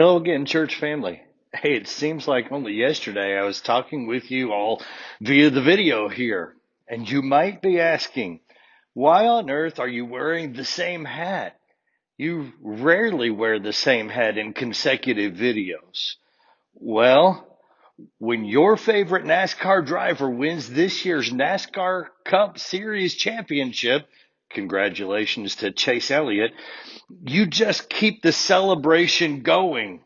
Hello again, church family. Hey, it seems like only yesterday I was talking with you all via the video here. And you might be asking, why on earth are you wearing the same hat? You rarely wear the same hat in consecutive videos. Well, when your favorite NASCAR driver wins this year's NASCAR Cup Series championship, congratulations to Chase Elliott, you just keep the celebration going.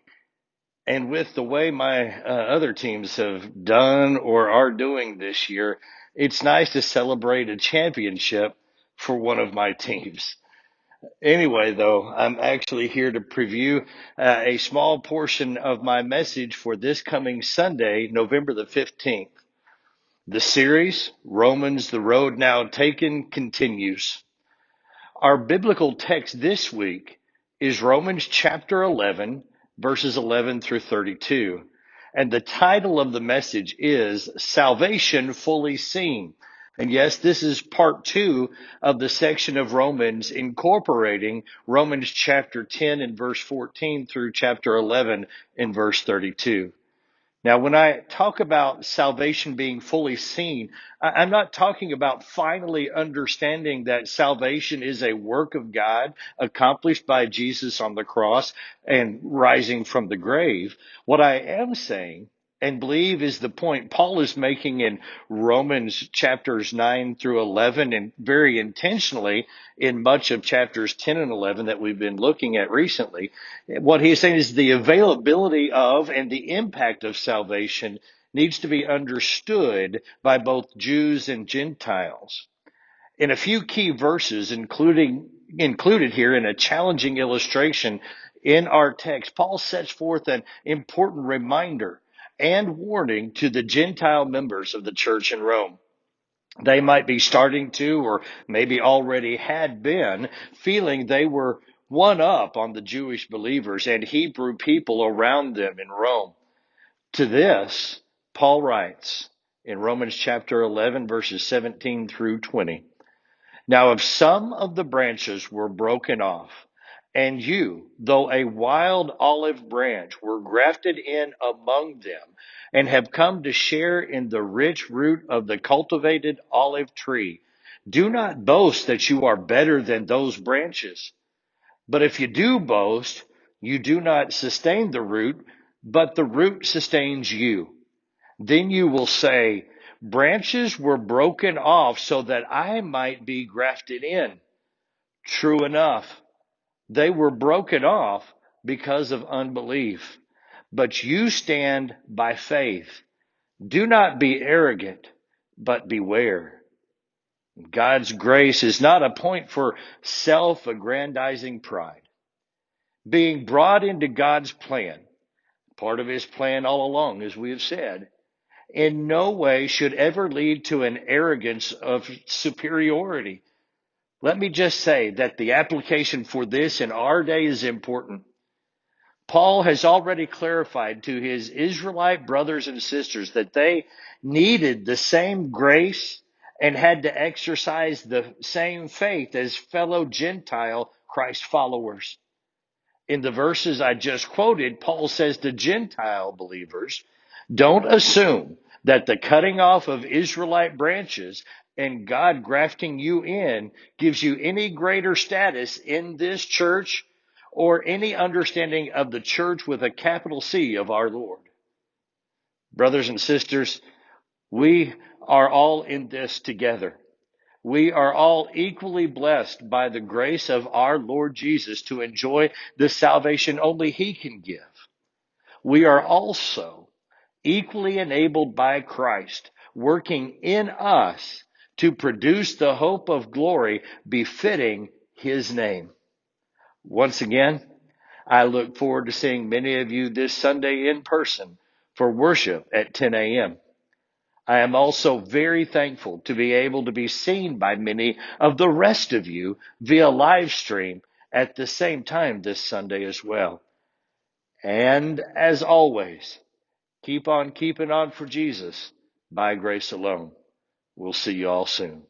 And with the way my other teams have done or are doing this year, it's nice to celebrate a championship for one of my teams. Anyway, though, I'm actually here to preview a small portion of my message for this coming Sunday, November the 15th. The series, Romans, the Road Now Taken, continues. Our biblical text this week is Romans chapter 11, verses 11 through 32. And the title of the message is Salvation Fully Seen. And yes, this is part 2 of the section of Romans incorporating Romans chapter 10 and verse 14 through chapter 11 and verse 32. Now, when I talk about salvation being fully seen, I'm not talking about finally understanding that salvation is a work of God accomplished by Jesus on the cross and rising from the grave. What I am saying and believe is the point Paul is making in Romans chapters 9 through 11, and very intentionally in much of chapters 10 and 11 that we've been looking at recently. What he's saying is the availability of and the impact of salvation needs to be understood by both Jews and Gentiles. In a few key verses, included here in a challenging illustration in our text, Paul sets forth an important reminder and warning to the Gentile members of the church in Rome. They might be starting to, or maybe already had been, feeling they were one up on the Jewish believers and Hebrew people around them in Rome. To this, Paul writes in Romans chapter 11, verses 17 through 20. Now, if some of the branches were broken off, and you, though a wild olive branch, were grafted in among them, and have come to share in the rich root of the cultivated olive tree, do not boast that you are better than those branches. But if you do boast, you do not sustain the root, but the root sustains you. Then you will say, branches were broken off so that I might be grafted in. True enough, they were broken off because of unbelief. But you stand by faith. Do not be arrogant, but beware. God's grace is not a point for self-aggrandizing pride. Being brought into God's plan, part of his plan all along, as we have said, in no way should ever lead to an arrogance of superiority. Let me just say that the application for this in our day is important. Paul has already clarified to his Israelite brothers and sisters that they needed the same grace and had to exercise the same faith as fellow Gentile Christ followers. In the verses I just quoted, Paul says to Gentile believers, don't assume that the cutting off of Israelite branches and God grafting you in gives you any greater status in this church or any understanding of the church with a capital C of our Lord. Brothers and sisters, we are all in this together. We are all equally blessed by the grace of our Lord Jesus to enjoy the salvation only He can give. We are also equally enabled by Christ, working in us to produce the hope of glory befitting His name. Once again, I look forward to seeing many of you this Sunday in person for worship at 10 a.m. I am also very thankful to be able to be seen by many of the rest of you via live stream at the same time this Sunday as well. And as always, keep on keeping on for Jesus by grace alone. We'll see you all soon.